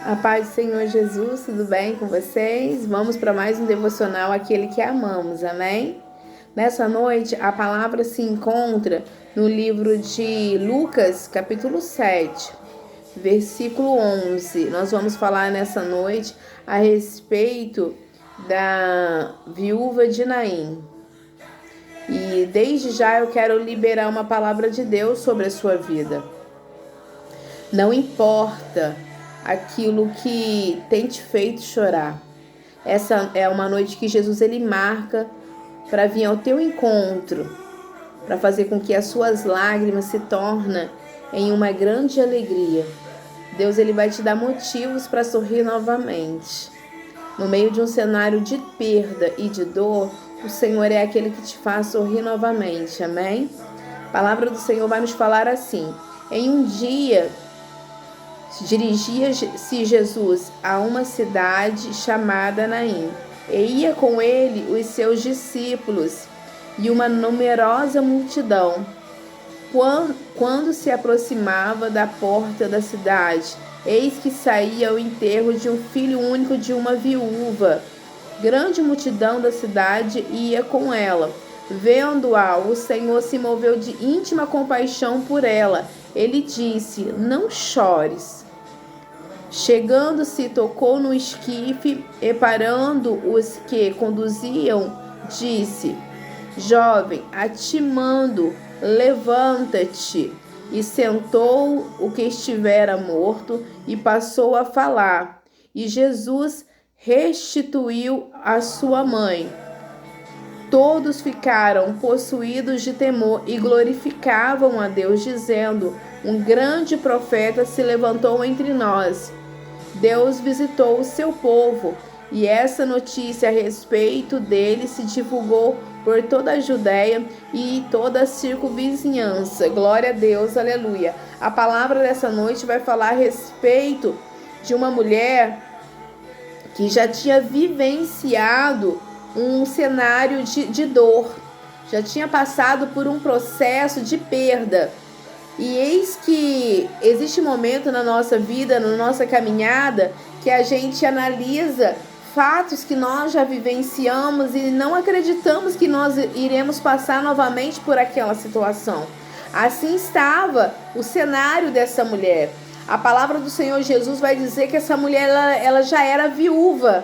A paz do Senhor Jesus, tudo bem com vocês? Vamos para mais um devocional, aquele que amamos, amém? Nessa noite, a palavra se encontra no livro de Lucas, capítulo 7, versículo 11. Nós vamos falar nessa noite a respeito da viúva de Naim. E desde já eu quero liberar uma palavra de Deus sobre a sua vida. Não importa aquilo que tem te feito chorar. Essa é uma noite que Jesus ele marca para vir ao teu encontro, para fazer com que as suas lágrimas se tornem em uma grande alegria. Deus ele vai te dar motivos para sorrir novamente. No meio de um cenário de perda e de dor, o Senhor é aquele que te faz sorrir novamente, amém? A palavra do Senhor vai nos falar assim: em um dia dirigia-se Jesus a uma cidade chamada Naim, e ia com ele os seus discípulos e uma numerosa multidão. Quando se aproximava da porta da cidade, eis que saía ao enterro de um filho único de uma viúva. Grande multidão da cidade ia com ela. Vendo-a, o Senhor se moveu de íntima compaixão por ela. Ele disse: não chores. Chegando-se, tocou no esquife e, parando os que conduziam, disse: jovem, a ti mando, levanta-te. E sentou o que estivera morto e passou a falar. E Jesus restituiu a sua mãe. Todos ficaram possuídos de temor e glorificavam a Deus, dizendo: um grande profeta se levantou entre nós. Deus visitou o seu povo, e essa notícia a respeito dele se divulgou por toda a Judéia e toda a circunvizinhança. Glória a Deus, aleluia. A palavra dessa noite vai falar a respeito de uma mulher que já tinha vivenciado um cenário de dor, já tinha passado por um processo de perda. E eis que existe um momento na nossa vida, na nossa caminhada, que a gente analisa fatos que nós já vivenciamos e não acreditamos que nós iremos passar novamente por aquela situação. Assim estava o cenário dessa mulher. A palavra do Senhor Jesus vai dizer que essa mulher ela já era viúva.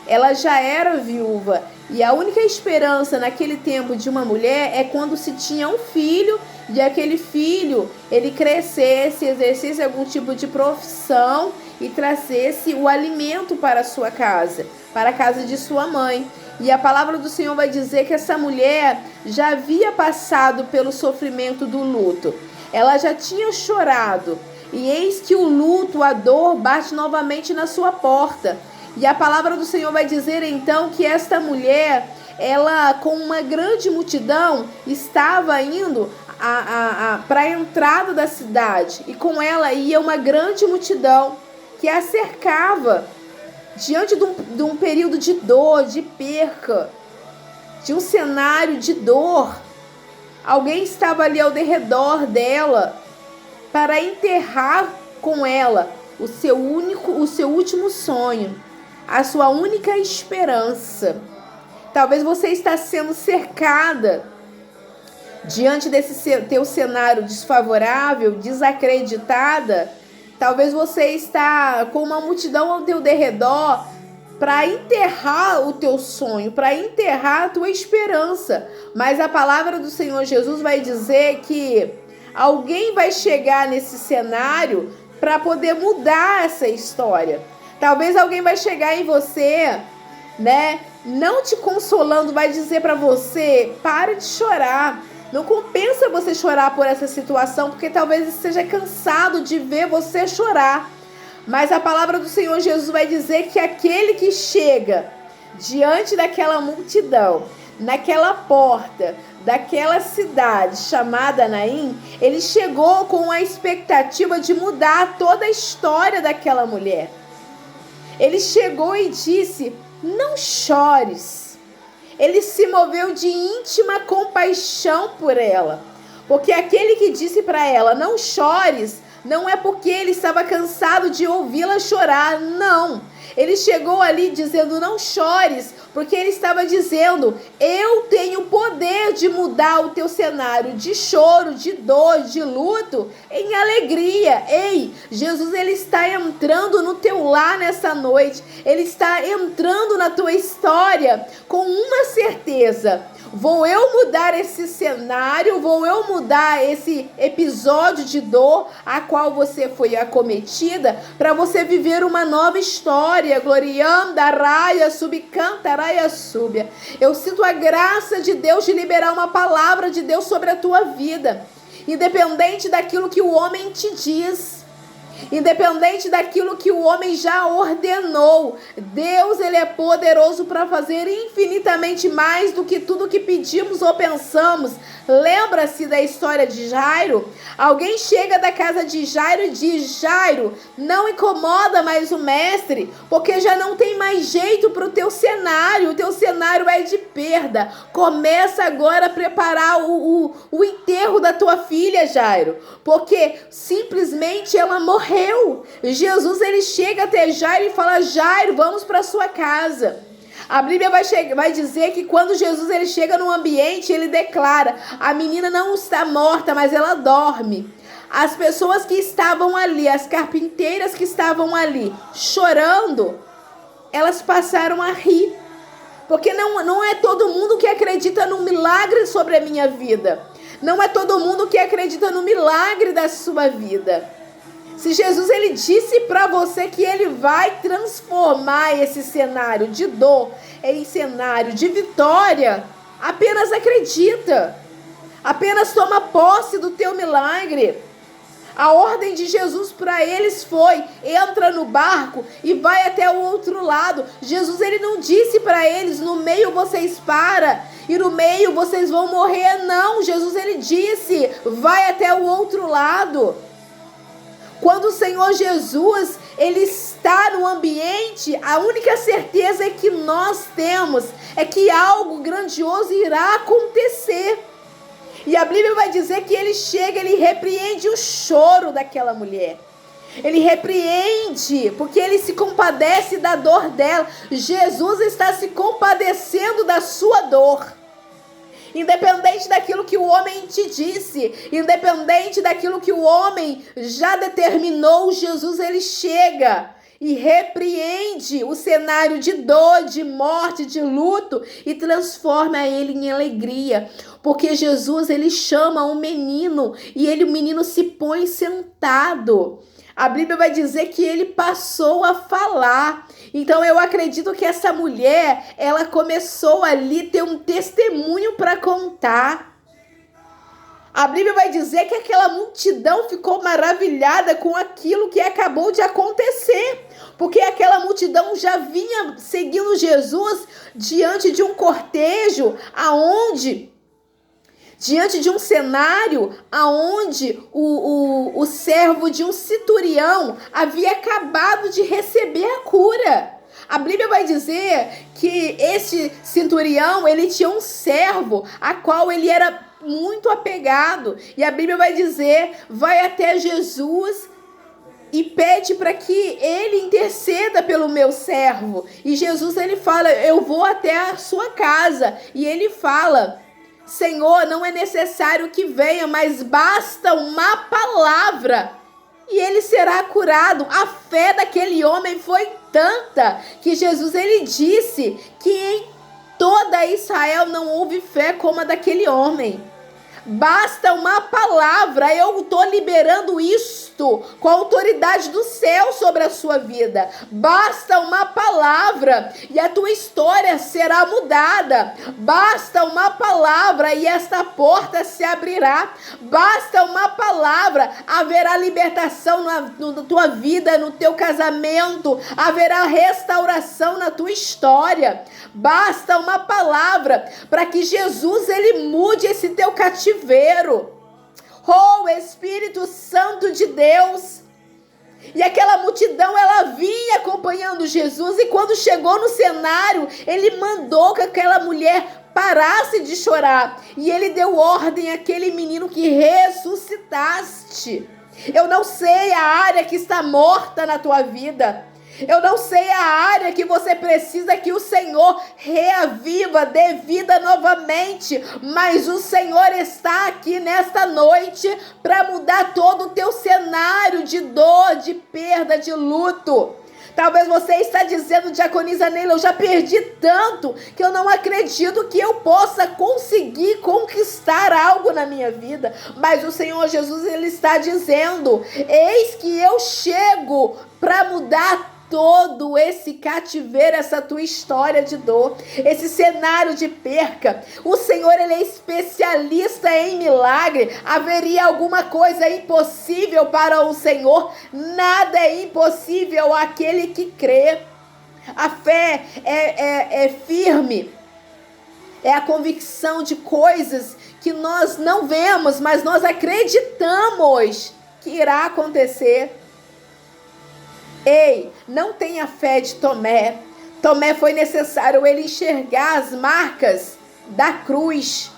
Ela já era viúva. E a única esperança naquele tempo de uma mulher é quando se tinha um filho e aquele filho ele crescesse, exercesse algum tipo de profissão e trazesse o alimento para a sua casa, para a casa de sua mãe. E a palavra do Senhor vai dizer que essa mulher já havia passado pelo sofrimento do luto. Ela já tinha chorado. E eis que o luto, a dor, bate novamente na sua porta. E a palavra do Senhor vai dizer então que esta mulher, ela com uma grande multidão, estava indo para a entrada da cidade. E com ela ia uma grande multidão que a cercava diante de um período de dor, de perca, de um cenário de dor. Alguém estava ali ao redor dela para enterrar com ela o seu último sonho, a sua única esperança. Talvez você está sendo cercada diante desse teu cenário desfavorável, desacreditada. Talvez você está com uma multidão ao teu derredor para enterrar o teu sonho, para enterrar a tua esperança. Mas a palavra do Senhor Jesus vai dizer que alguém vai chegar nesse cenário para poder mudar essa história. Talvez alguém vai chegar em você, né? Não te consolando, vai dizer para você: para de chorar. Não compensa você chorar por essa situação, porque talvez esteja cansado de ver você chorar. Mas a palavra do Senhor Jesus vai dizer que aquele que chega diante daquela multidão, naquela porta daquela cidade chamada Naim, ele chegou com a expectativa de mudar toda a história daquela mulher. Ele chegou e disse: não chores. Ele se moveu de íntima compaixão por ela, porque aquele que disse para ela: não chores, Não é porque ele estava cansado de ouvi-la chorar, não. Ele chegou ali dizendo, não chores, porque ele estava dizendo, eu tenho poder de mudar o teu cenário de choro, de dor, de luto, em alegria. Ei, Jesus, ele está entrando no teu lar nessa noite, ele está entrando na tua história com uma certeza: vou eu mudar esse cenário, vou eu mudar esse episódio de dor a qual você foi acometida, para você viver uma nova história. Glorianda, raia, subcanta, raia, súbia. Eu sinto a graça de Deus de liberar uma palavra de Deus sobre a tua vida, independente daquilo que o homem te diz. Independente daquilo que o homem já ordenou, Deus, ele é poderoso para fazer infinitamente mais do que tudo que pedimos ou pensamos. Lembra-se da história de Jairo? Alguém chega da casa de Jairo e diz, Jairo, não incomoda mais o mestre, porque já não tem mais jeito para o teu cenário é de perda. Começa agora a preparar o enterro da tua filha, Jairo, porque simplesmente ela morreu. Jesus, ele chega até Jairo e fala, Jairo, vamos para sua casa. A Bíblia vai dizer que quando Jesus ele chega no ambiente, ele declara, a menina não está morta, mas ela dorme. As pessoas que estavam ali, as carpinteiras que estavam ali, chorando, elas passaram a rir. Porque não é todo mundo que acredita no milagre sobre a minha vida. Não é todo mundo que acredita no milagre da sua vida. Se Jesus ele disse para você que ele vai transformar esse cenário de dor em cenário de vitória, apenas acredita. Apenas toma posse do teu milagre. A ordem de Jesus para eles foi, entra no barco e vai até o outro lado. Jesus ele não disse para eles, no meio vocês param e no meio vocês vão morrer. Não, Jesus ele disse, vai até o outro lado. Quando o Senhor Jesus, ele está no ambiente, a única certeza que nós temos é que algo grandioso irá acontecer. E a Bíblia vai dizer que ele chega, ele repreende o choro daquela mulher. Ele repreende, porque ele se compadece da dor dela. Jesus está se compadecendo da sua dor. Independente daquilo que o homem te disse, independente daquilo que o homem já determinou, Jesus ele chega e repreende o cenário de dor, de morte, de luto e transforma ele em alegria. Porque Jesus ele chama um menino e o menino se põe sentado. A Bíblia vai dizer que ele passou a falar. Então eu acredito que essa mulher, ela começou ali a ter um testemunho para contar. A Bíblia vai dizer que aquela multidão ficou maravilhada com aquilo que acabou de acontecer. Porque aquela multidão já vinha seguindo Jesus diante de um cortejo, diante de um cenário aonde o servo de um centurião havia acabado de receber a cura. A Bíblia vai dizer que esse centurião, ele tinha um servo a qual ele era muito apegado. E a Bíblia vai dizer, vai até Jesus e pede para que ele interceda pelo meu servo. E Jesus ele fala, eu vou até a sua casa. E ele fala, Senhor, não é necessário que venha, mas basta uma palavra e ele será curado. A fé daquele homem foi tanta que Jesus ele disse que em toda Israel não houve fé como a daquele homem. Basta uma palavra, eu estou liberando isto com a autoridade do céu sobre a sua vida. Basta uma palavra e a tua história será mudada. Basta uma palavra e esta porta se abrirá. Basta uma palavra, haverá libertação na tua vida, no teu casamento. Haverá restauração na tua história. Basta uma palavra para que Jesus ele mude esse teu cativeiro. Oh, Espírito Santo de Deus. E aquela multidão, ela vinha acompanhando Jesus. E quando chegou no cenário, ele mandou que aquela mulher parasse de chorar. E ele deu ordem àquele menino que ressuscitaste. Eu não sei a área que está morta na tua vida. Eu não sei a área que você precisa que o Senhor reaviva, dê vida novamente. Mas o Senhor está aqui nesta noite para mudar todo o teu cenário de dor, de perda, de luto. Talvez você está dizendo, diaconisa Neila, eu já perdi tanto que eu não acredito que eu possa conseguir conquistar algo na minha vida. Mas o Senhor Jesus, Ele está dizendo, eis que eu chego para mudar todo esse cativeiro, essa tua história de dor, esse cenário de perca. O Senhor, Ele é especialista em milagre. Haveria alguma coisa impossível para o Senhor? Nada é impossível àquele que crê. A fé é firme, é a convicção de coisas que nós não vemos, mas nós acreditamos que irá acontecer. Ei, não tenha fé de Tomé. Tomé foi necessário ele enxergar as marcas da cruz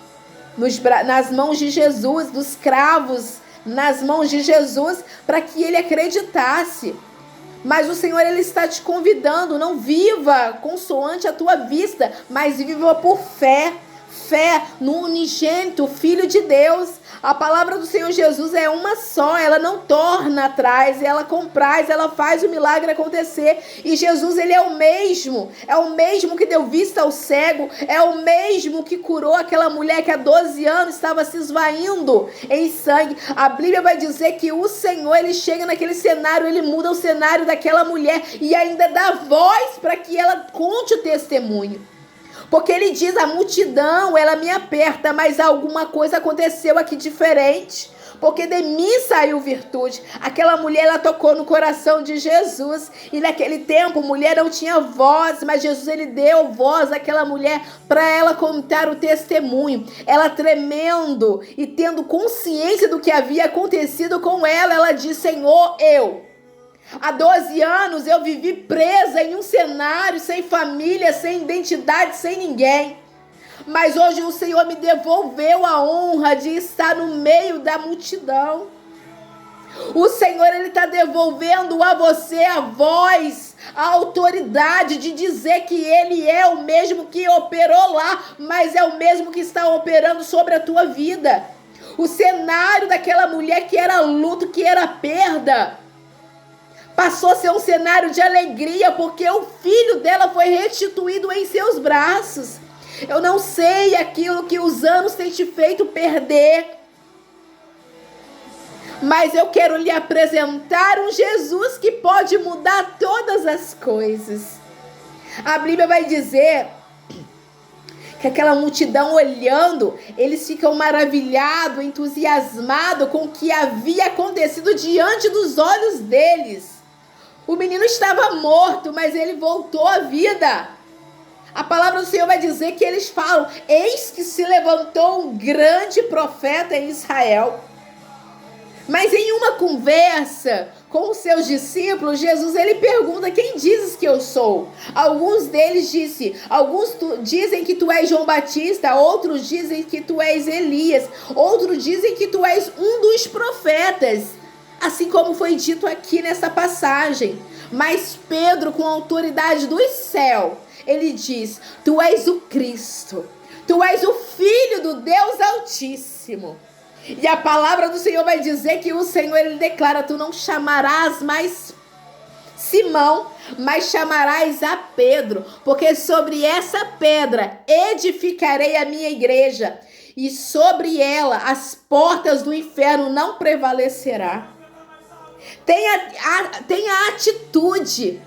nas mãos de Jesus, dos cravos nas mãos de Jesus, para que ele acreditasse. Mas o Senhor, Ele está te convidando, não viva consoante a tua vista, mas viva por fé. Fé no unigênito Filho de Deus. A palavra do Senhor Jesus é uma só, ela não torna atrás, ela compraz, ela faz o milagre acontecer. E Jesus, Ele é o mesmo que deu vista ao cego, é o mesmo que curou aquela mulher que há 12 anos estava se esvaindo em sangue. A Bíblia vai dizer que o Senhor, Ele chega naquele cenário, Ele muda o cenário daquela mulher e ainda dá voz para que ela conte o testemunho. Porque Ele diz, a multidão, ela me aperta, mas alguma coisa aconteceu aqui diferente. Porque de mim saiu virtude. Aquela mulher, ela tocou no coração de Jesus. E naquele tempo, mulher não tinha voz, mas Jesus, Ele deu voz àquela mulher para ela contar o testemunho. Ela tremendo e tendo consciência do que havia acontecido com ela, ela diz, Senhor, há 12 anos eu vivi presa em um cenário, sem família, sem identidade, sem ninguém. Mas hoje o Senhor me devolveu a honra de estar no meio da multidão. O Senhor, Ele está devolvendo a você a voz, a autoridade de dizer que Ele é o mesmo que operou lá, mas é o mesmo que está operando sobre a tua vida. O cenário daquela mulher que era luto, que era perda, passou a ser um cenário de alegria, porque o filho dela foi restituído em seus braços. Eu não sei aquilo que os anos têm te feito perder, mas eu quero lhe apresentar um Jesus que pode mudar todas as coisas. A Bíblia vai dizer que aquela multidão olhando, eles ficam maravilhados, entusiasmados com o que havia acontecido diante dos olhos deles. O menino estava morto, mas ele voltou à vida. A palavra do Senhor vai dizer que eles falam, eis que se levantou um grande profeta em Israel. Mas em uma conversa com os seus discípulos, Jesus, ele pergunta, quem dizes que eu sou? Alguns deles dizem que tu és João Batista, outros dizem que tu és Elias, outros dizem que tu és um dos profetas. Assim como foi dito aqui nessa passagem. Mas Pedro, com a autoridade do céu, ele diz, tu és o Cristo, tu és o Filho do Deus Altíssimo. E a palavra do Senhor vai dizer que o Senhor, Ele declara, tu não chamarás mais Simão, mas chamarás a Pedro, porque sobre essa pedra edificarei a minha igreja, e sobre ela as portas do inferno não prevalecerá. Tenha atitude,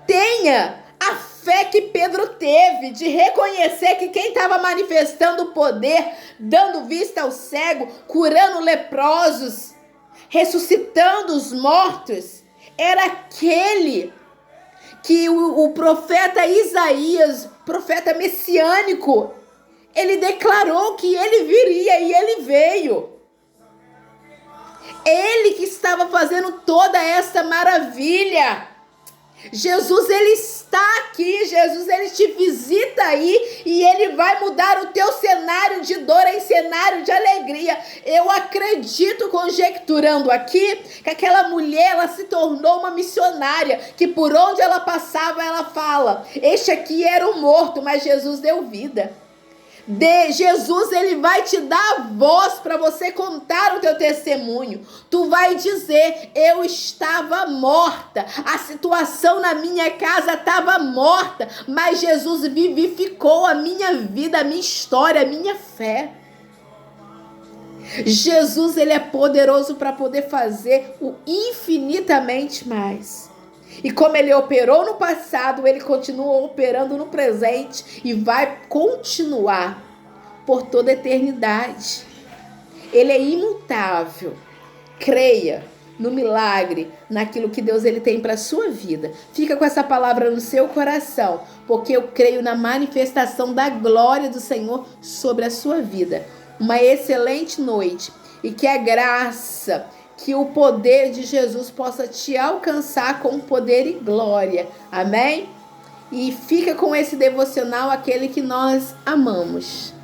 tenha a fé que Pedro teve de reconhecer que quem estava manifestando o poder, dando vista ao cego, curando leprosos, ressuscitando os mortos, era aquele que o profeta Isaías, profeta messiânico, ele declarou que ele viria e ele veio. Ele que estava fazendo toda essa maravilha. Jesus, ele está aqui, Jesus, ele te visita aí e ele vai mudar o teu cenário de dor em cenário de alegria. Eu acredito, conjecturando aqui, que aquela mulher, ela se tornou uma missionária, que por onde ela passava, ela fala, este aqui era o morto, mas Jesus deu vida. Jesus, ele vai te dar voz para você contar o teu testemunho. Tu vai dizer, eu estava morta, a situação na minha casa estava morta, mas Jesus vivificou a minha vida, a minha história, a minha fé. Jesus, ele é poderoso para poder fazer o infinitamente mais. E como ele operou no passado, ele continua operando no presente e vai continuar por toda a eternidade. Ele é imutável. Creia no milagre, naquilo que Deus ele tem para a sua vida. Fica com essa palavra no seu coração, porque eu creio na manifestação da glória do Senhor sobre a sua vida. Uma excelente noite e que a graça, que o poder de Jesus possa te alcançar com poder e glória. Amém? E fica com esse devocional, aquele que nós amamos.